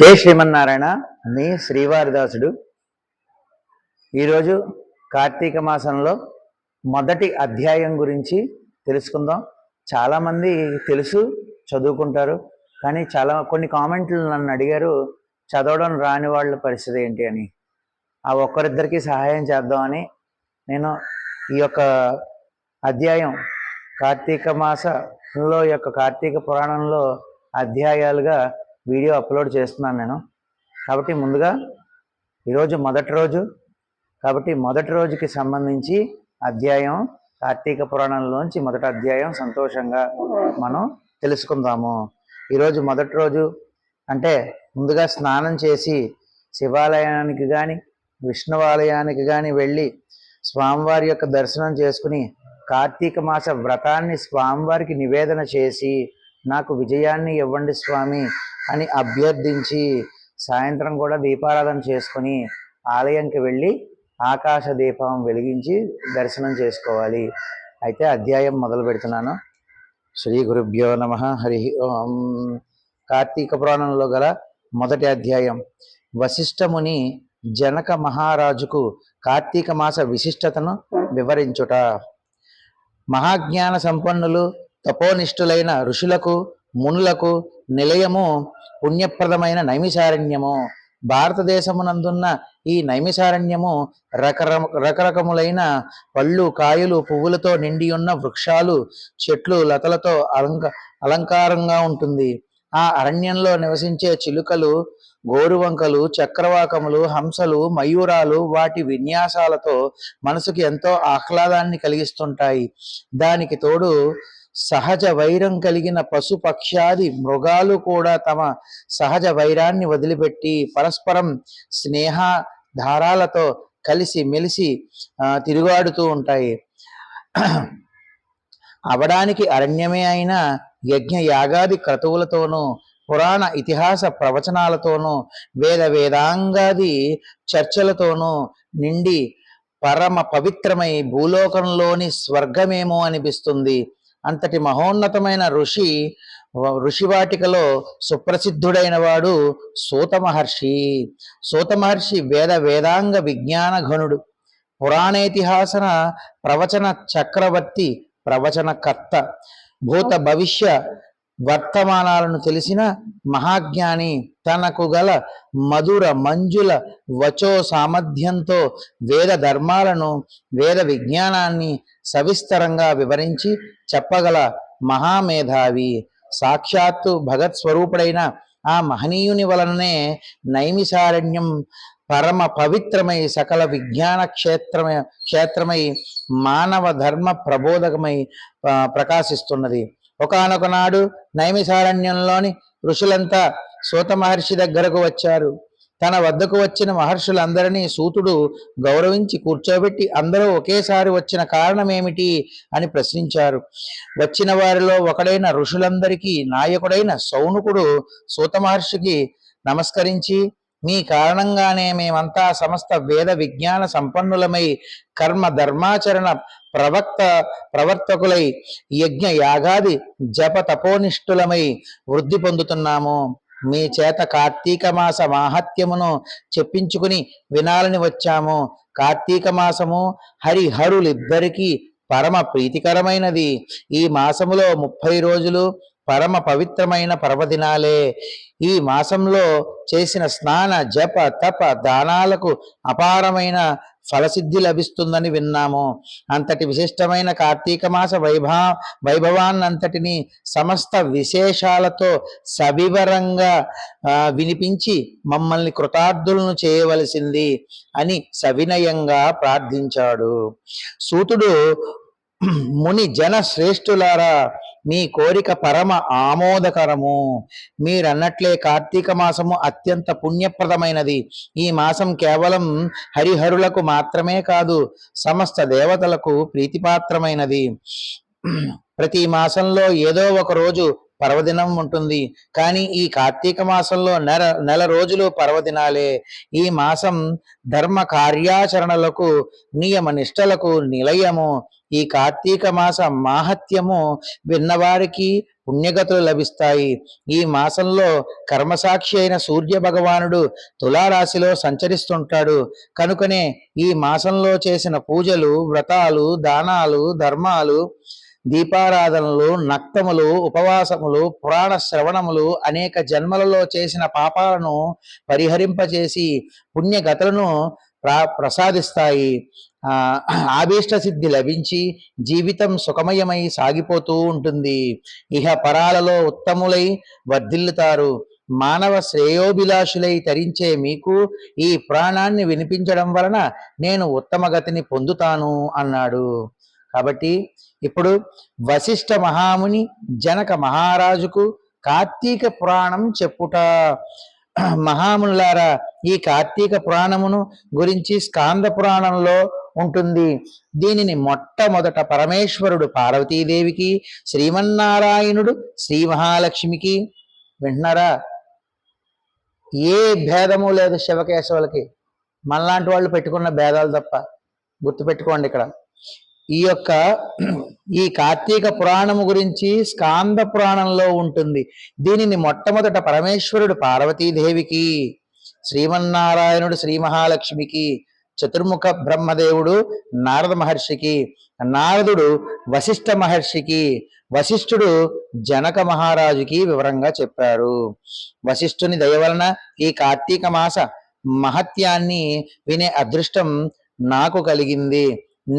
జై శ్రీమన్నారాయణ. మీ శ్రీవారిదాసుడు. ఈరోజు కార్తీక మాసంలో మొదటి అధ్యాయం గురించి తెలుసుకుందాం. చాలామంది తెలుసు, చదువుకుంటారు, కానీ కొన్ని కామెంట్లు నన్ను అడిగారు, చదవడం రాని వాళ్ళ పరిస్థితి ఏంటి అని. ఆ ఒక్కరిద్దరికి సహాయం చేద్దామని నేను ఈ యొక్క అధ్యాయం కార్తీక మాసంలో కార్తీక పురాణంలో అధ్యాయాలుగా వీడియో అప్లోడ్ చేస్తున్నాను నేను. కాబట్టి ముందుగా ఈరోజు మొదటి రోజు, కాబట్టి మొదటి రోజుకి సంబంధించి అధ్యాయం కార్తీక పురాణంలోంచి మొదటి అధ్యాయం సంతోషంగా మనం తెలుసుకుందాము. ఈరోజు మొదటి రోజు అంటే ముందుగా స్నానం చేసి శివాలయానికి కానీ విష్ణువాలయానికి కానీ వెళ్ళి స్వామివారి యొక్క దర్శనం చేసుకుని కార్తీక మాస వ్రతాన్ని స్వామివారికి నివేదన చేసి నాకు విజయాన్ని ఇవ్వండి స్వామి అని అభ్యర్థించి సాయంత్రం కూడా దీపారాధన చేసుకొని ఆలయంకి వెళ్ళి ఆకాశ దీపం వెలిగించి దర్శనం చేసుకోవాలి. అయితే అధ్యాయం మొదలు పెడుతున్నాను. శ్రీ గురుభ్యో నమః. హరి ఓం. కార్తీక పురాణంలో గల మొదటి అధ్యాయం. వశిష్ఠముని జనక మహారాజుకు కార్తీక మాస విశిష్టతను వివరించుట. మహాజ్ఞాన సంపన్నులు తపోనిష్ఠులైన ఋషులకు మునులకు నిలయము పుణ్యప్రదమైన నైమిషారణ్యము. భారతదేశమునందున్న ఈ నైమిషారణ్యము రకరకములైన పళ్ళు, కాయలు, పువ్వులతో నిండి ఉన్న వృక్షాలు, చెట్లు, లతలతో అలంకారంగా ఉంటుంది. ఆ అరణ్యంలో నివసించే చిలుకలు, గోరువంకలు, చక్రవాకములు, హంసలు, మయూరాలు వాటి విన్యాసాలతో మనసుకి ఎంతో ఆహ్లాదాన్ని కలిగిస్తుంటాయి. దానికి తోడు సహజ వైరం కలిగిన పశు పక్ష్యాది మృగాలు కూడా తమ సహజ వైరాన్ని వదిలిపెట్టి పరస్పరం స్నేహ ధారాలతో కలిసి మెలిసి తిరుగాడుతూ ఉంటాయి. అవడానికి అరణ్యమే అయిన యజ్ఞ యాగాది క్రతువులతోనూ పురాణ ఇతిహాస ప్రవచనాలతోనూ వేదాంగాది చర్చలతోనూ నిండి పరమ పవిత్రమై భూలోకంలోని స్వర్గమేమో అనిపిస్తుంది. అంతటి మహోన్నతమైన ఋషివాటికలో సుప్రసిద్ధుడైన వాడు సూత మహర్షి. సూత మహర్షి వేదాంగ విజ్ఞాన ఘనుడు, పురాణేతిహాసన ప్రవచన చక్రవర్తి, ప్రవచనకర్త, భూత భవిష్య వర్తమానాలను తెలిసిన మహాజ్ఞాని. తనకు గల మధుర మంజుల వచో సామర్థ్యంతో వేద ధర్మాలను, వేద విజ్ఞానాన్ని సవిస్తరంగా వివరించి చెప్పగల మహామేధావి. సాక్షాత్తు భగత్ స్వరూపుడైన ఆ మహనీయుని వలననే నైమిషారణ్యం పరమ పవిత్రమై సకల విజ్ఞాన క్షేత్రమై మానవ ధర్మ ప్రబోధకమై ప్రకాశిస్తున్నది. ఒకానొక నాడు నైమిషారణ్యంలోని ఋషులంతా సూత మహర్షి దగ్గరకు వచ్చారు. తన వద్దకు వచ్చిన మహర్షులందరినీ సూతుడు గౌరవించి కూర్చోబెట్టి అందరూ ఒకేసారి వచ్చిన కారణమేమిటి అని ప్రశ్నించారు. వచ్చిన వారిలో ఒకడైన ఋషులందరికీ నాయకుడైన సౌనకుడు సూత మహర్షికి నమస్కరించి, మీ కారణంగానే మేమంతా సమస్త వేద విజ్ఞాన సంపన్నులమై కర్మ ధర్మాచరణ ప్రవర్తకులై యజ్ఞ యాగాది జప తపోనిష్ఠులమై వృద్ధి పొందుతున్నాము. మీ చేత కార్తీక మాస మాహాత్మ్యమును చెప్పించుకుని వినాలని వచ్చాము. కార్తీక మాసము హరిహరులిద్దరికీ పరమ ప్రీతికరమైనది. ఈ మాసములో 30 రోజులు పరమ పవిత్రమైన పర్వదినాలే. ఈ మాసంలో చేసిన స్నాన జప తప దానాలకు అపారమైన ఫలసిద్ధి లభిస్తుందని విన్నాము. అంతటి విశిష్టమైన కార్తీక మాస వైభవాన్నంతటిని సమస్త విశేషాలతో సవివరంగా వినిపించి మమ్మల్ని కృతార్థులను చేయవలసింది అని సవినయంగా ప్రార్థించాడు. సూతుడు, ముని జన శ్రేష్ఠులారా, మీ కోరిక పరమ ఆమోదకరము. మీరన్నట్లే కార్తీక మాసము అత్యంత పుణ్యప్రదమైనది. ఈ మాసం కేవలం హరిహరులకు మాత్రమే కాదు, సమస్త దేవతలకు ప్రీతిపాత్రమైనది. ప్రతి మాసంలో ఏదో ఒక రోజు పర్వదినం ఉంటుంది. కానీ ఈ కార్తీక మాసంలో నెల రోజులు పర్వదినాలే. ఈ మాసం ధర్మ కార్యాచరణలకు, నియమ నిష్టలకు నిలయము. ఈ కార్తీక మాస మాహత్యము విన్నవారికి పుణ్యగతులు లభిస్తాయి. ఈ మాసంలో కర్మసాక్షి అయిన సూర్య భగవానుడు తులారాశిలో సంచరిస్తుంటాడు. కనుకనే ఈ మాసంలో చేసిన పూజలు, వ్రతాలు, దానాలు, ధర్మాలు, దీపారాధనలు, నక్తములు, ఉపవాసములు, పురాణ శ్రవణములు అనేక జన్మలలో చేసిన పాపాలను పరిహరింపచేసి పుణ్యగతులను ప్రసాదిస్తాయి. ఆభీష్ట సిద్ధి లభించి జీవితం సుఖమయమై సాగిపోతూ ఉంటుంది. ఇహ పరాలలో ఉత్తములై వర్ధిల్లుతారు. మానవ శ్రేయోభిలాషులై తరించే మీకు ఈ పురాణాన్ని వినిపించడం వలన నేను ఉత్తమ గతిని పొందుతాను అన్నాడు. కాబట్టి ఇప్పుడు వశిష్ఠ మహాముని జనక మహారాజుకు కార్తీక పురాణం చెప్పుట. మహామునులారా, ఈ కార్తీక పురాణమును గురించి స్కాంద పురాణంలో ఉంటుంది. దీనిని మొట్టమొదట పరమేశ్వరుడు పార్వతీదేవికి, శ్రీమన్నారాయణుడు శ్రీ మహాలక్ష్మికి, వింటున్నారా, ఏ భేదము లేదు శివకేశవులకి, మనలాంటి వాళ్ళు పెట్టుకున్న భేదాలు తప్ప. గుర్తుపెట్టుకోండి. ఇక్కడ ఈ కార్తీక పురాణము గురించి స్కాంద పురాణంలో ఉంటుంది. దీనిని మొట్టమొదట పరమేశ్వరుడు పార్వతీదేవికి, శ్రీమన్నారాయణుడు శ్రీ మహాలక్ష్మికి, చతుర్ముఖ బ్రహ్మదేవుడు నారద మహర్షికి, నారదుడు వశిష్ఠ మహర్షికి, వశిష్ఠుడు జనక మహారాజుకి వివరంగా చెప్పారు. వశిష్ఠుని దయ వలన ఈ కార్తీక మాస మహత్యాన్ని వినే అదృష్టం నాకు కలిగింది.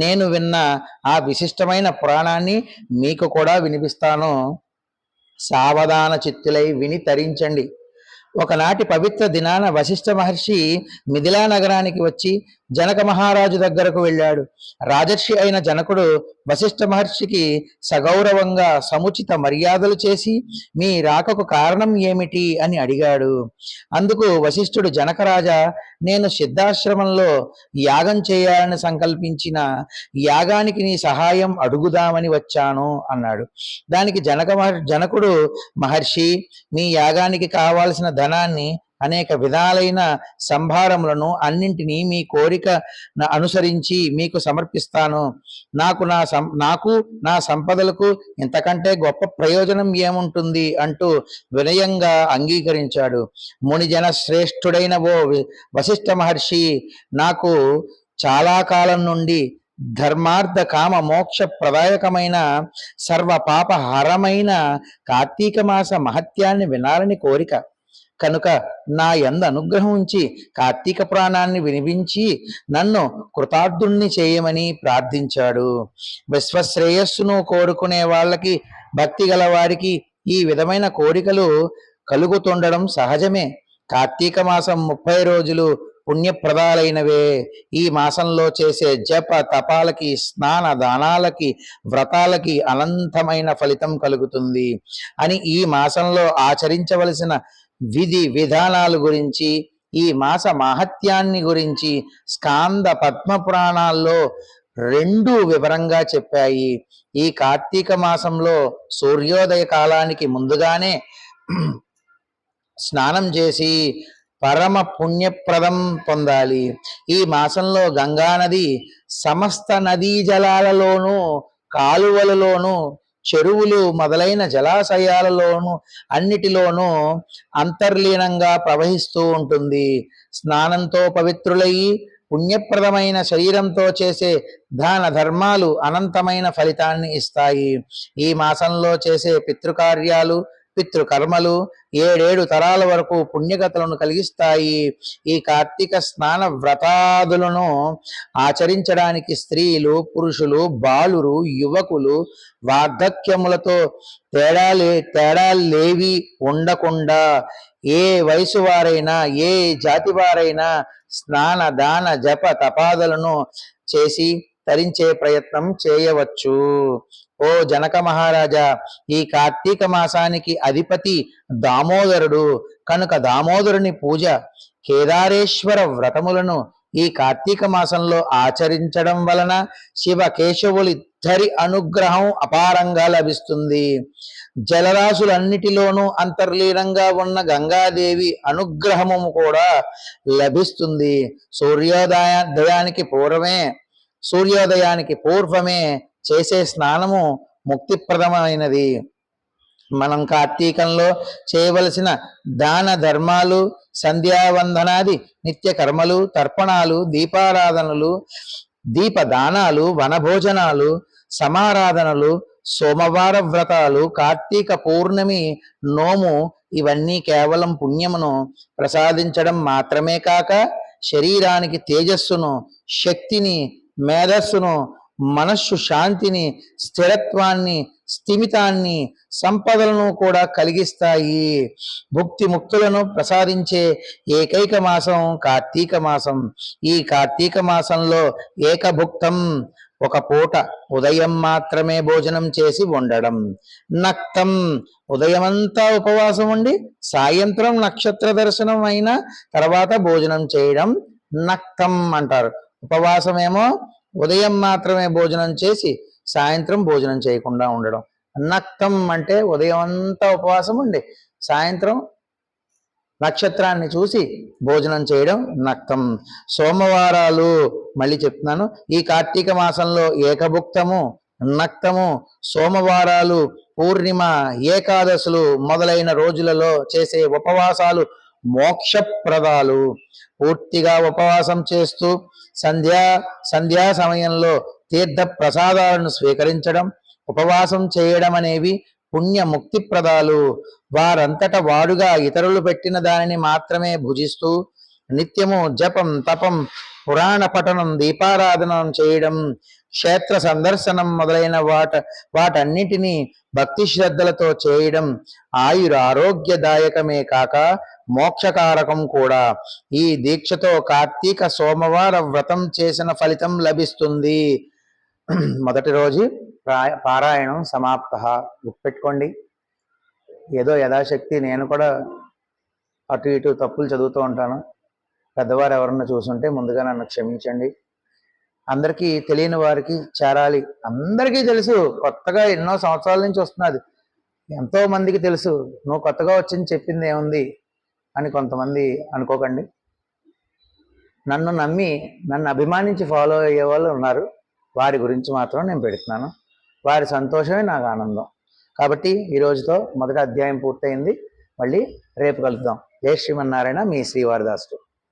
నేను విన్న ఆ విశిష్టమైన పురాణాన్ని మీకు కూడా వినిపిస్తాను. సావధాన చిత్తులై విని తరించండి. ఒకనాటి పవిత్ర దినాన వశిష్ఠ మహర్షి మిథిలా నగరానికి వచ్చి జనక మహారాజు దగ్గరకు వెళ్ళాడు. రాజర్షి అయిన జనకుడు వశిష్ఠ మహర్షికి సగౌరవంగా సముచిత మర్యాదలు చేసి మీ రాకకు కారణం ఏమిటి అని అడిగాడు. అందుకు వశిష్ఠుడు, జనకరాజా, నేను సిద్ధాశ్రమంలో యాగం చేయాలని సంకల్పించిన యాగానికి నీ సహాయం అడుగుదామని వచ్చాను అన్నాడు. దానికి జనకుడు, మహర్షి, మీ యాగానికి కావాల్సిన ధనాన్ని, అనేక విధాలైన సంభారములను అన్నింటినీ మీ కోరిక అనుసరించి మీకు సమర్పిస్తాను. నాకు నా సంపదలకు ఇంతకంటే గొప్ప ప్రయోజనం ఏముంటుంది అంటూ వినయంగా అంగీకరించాడు. మునిజన శ్రేష్ఠుడైన ఓ వశిష్ఠ మహర్షి, నాకు చాలా కాలం నుండి ధర్మార్థ కామ మోక్ష ప్రదాయకమైన సర్వ పాపహరమైన కార్తీక మాస మహత్యాన్ని వినాలని కోరిక. కనుక నా యందు అనుగ్రహం ఉంచి కార్తీక పురాణాన్ని వినిపించి నన్ను కృతార్థుణ్ణి చేయమని ప్రార్థించాడు. విశ్వశ్రేయస్సును కోరుకునే వాళ్ళకి, భక్తి గల వారికి ఈ విధమైన కోరికలు కలుగుతుండడం సహజమే. కార్తీక మాసం 30 రోజులు పుణ్యప్రదాలైనవే. ఈ మాసంలో చేసే జప తపాలకి, స్నాన దానాలకి, వ్రతాలకి అనంతమైన ఫలితం కలుగుతుంది అని, ఈ మాసంలో ఆచరించవలసిన విధి విధానాల గురించి, ఈ మాస మాహత్యాన్ని గురించి స్కాంద పద్మ పురాణాల్లో 2 వివరంగా చెప్పాయి. ఈ కార్తీక మాసంలో సూర్యోదయ కాలానికి ముందుగానే స్నానం చేసి పరమ పుణ్యప్రదం పొందాలి. ఈ మాసంలో గంగానది సమస్త నదీ జలాలలోనూ, కాలువలలోనూ, చెరువులు మొదలైన జలాశయాలలోనూ అన్నిటిలోనూ అంతర్లీనంగా ప్రవహిస్తూ ఉంటుంది. స్నానంతో పవిత్రులయ్యి పుణ్యప్రదమైన శరీరంతో చేసే దాన ధర్మాలు అనంతమైన ఫలితాన్ని ఇస్తాయి. ఈ మాసంలో చేసే పితృకార్యాలు, పితృకర్మలు 7 తరాల వరకు పుణ్యగతులను కలిగిస్తాయి. ఈ కార్తీక స్నాన వ్రతాదులను ఆచరించడానికి స్త్రీలు, పురుషులు, బాలురు, యువకులు, వార్ధక్యములతో తేడాలేవి ఉండకుండా ఏ వయసు వారైనా, ఏ జాతి వారైనా స్నాన దాన జప తపాదులను చేసి తరించే ప్రయత్నం చేయవచ్చు. ఓ జనక మహారాజా, ఈ కార్తీక మాసానికి అధిపతి దామోదరుడు కనుక దామోదరుని పూజ, కేదారేశ్వర వ్రతములను ఈ కార్తీక మాసంలో ఆచరించడం వలన శివ కేశవులిద్దరి అనుగ్రహం అపారంగా లభిస్తుంది. జలరాశులన్నిటిలోనూ అంతర్లీనంగా ఉన్న గంగాదేవి అనుగ్రహము కూడా లభిస్తుంది. సూర్యోదయానికి పూర్వమే చేసే స్నానము ముక్తిప్రదమైనది. మనం కార్తీకంలో చేయవలసిన దాన ధర్మాలు, సంధ్యావందనాది నిత్య కర్మలు, తర్పణాలు, దీపారాధనలు, దీపదానాలు, వనభోజనాలు, సమారాధనలు, సోమవార వ్రతాలు, కార్తీక పౌర్ణమి నోము ఇవన్నీ కేవలం పుణ్యమును ప్రసాదించడం మాత్రమే కాక శరీరానికి తేజస్సును, శక్తిని, మేధస్సును, మనస్సు శాంతిని, స్థిరత్వాన్ని, స్థిమితాన్ని, సంపదలను కూడా కలిగిస్తాయి. భుక్తి ముక్తులను ప్రసాదించే ఏకైక మాసం కార్తీక మాసం. ఈ కార్తీక మాసంలో ఏకభుక్తం, ఒక పూట ఉదయం మాత్రమే భోజనం చేసి ఉండడం. నక్తం, ఉదయమంతా ఉపవాసం ఉండి సాయంత్రం నక్షత్ర దర్శనం అయిన తర్వాత భోజనం చేయడం నక్తం అంటారు. ఉపవాసమేమో ఉదయం మాత్రమే భోజనం చేసి సాయంత్రం భోజనం చేయకుండా ఉండడం. నక్తం అంటే ఉదయం అంతా ఉపవాసం ఉండి సాయంత్రం నక్షత్రాన్ని చూసి భోజనం చేయడం నక్తం. సోమవారాలు మళ్ళీ చెప్తున్నాను, ఈ కార్తీక మాసంలో ఏకభుక్తము, నక్తము, సోమవారాలు, పూర్ణిమ, ఏకాదశులు మొదలైన రోజులలో చేసే ఉపవాసాలు మోక్షప్రదాలు. పూర్తిగా ఉపవాసం చేస్తూ సంధ్యా సమయంలో తీర్థ ప్రసాదాలను స్వీకరించడం, ఉపవాసం చేయడం అనేవి పుణ్యముక్తి ప్రదాలు. వారంతట వాడుగా ఇతరులు పెట్టిన దానిని మాత్రమే భుజిస్తూ నిత్యము జపం, తపం, పురాణ పఠనం, దీపారాధనం చేయడం, క్షేత్ర సందర్శనం మొదలైన వాటన్నిటినీ భక్తి శ్రద్ధలతో చేయడం ఆరోగ్యదాయకమే కాక మోక్షకారకం కూడా. ఈ దీక్షతో కార్తీక సోమవార వ్రతం చేసిన ఫలితం లభిస్తుంది. మొదటి రోజు పారాయణం సమాప్త. గుర్తుపెట్టుకోండి, ఏదో యథాశక్తి నేను కూడా అటు ఇటు తప్పులు చదువుతూ ఉంటాను. పెద్దవారు ఎవరన్నా చూసుంటే ముందుగా నన్ను క్షమించండి. అందరికీ తెలియని వారికి చేరాలి. అందరికీ తెలుసు, కొత్తగా ఎన్నో సంవత్సరాల నుంచి వస్తున్నది, ఎంతో మందికి తెలుసు. నువ్వు కొత్తగా వచ్చింది చెప్పింది ఏముంది అని కొంతమంది అనుకోకండి. నన్ను నమ్మి నన్ను అభిమానించి ఫాలో అయ్యే వాళ్ళు ఉన్నారు. వారి గురించి మాత్రం నేను పెడుతున్నాను. వారి సంతోషమే నాకు ఆనందం. కాబట్టి ఈ రోజుతో మొదటి అధ్యాయం పూర్తయింది. మళ్ళీ రేపు కలుద్దాం. జై శ్రీమన్నారాయణ. మీ శ్రీవారిదాసు.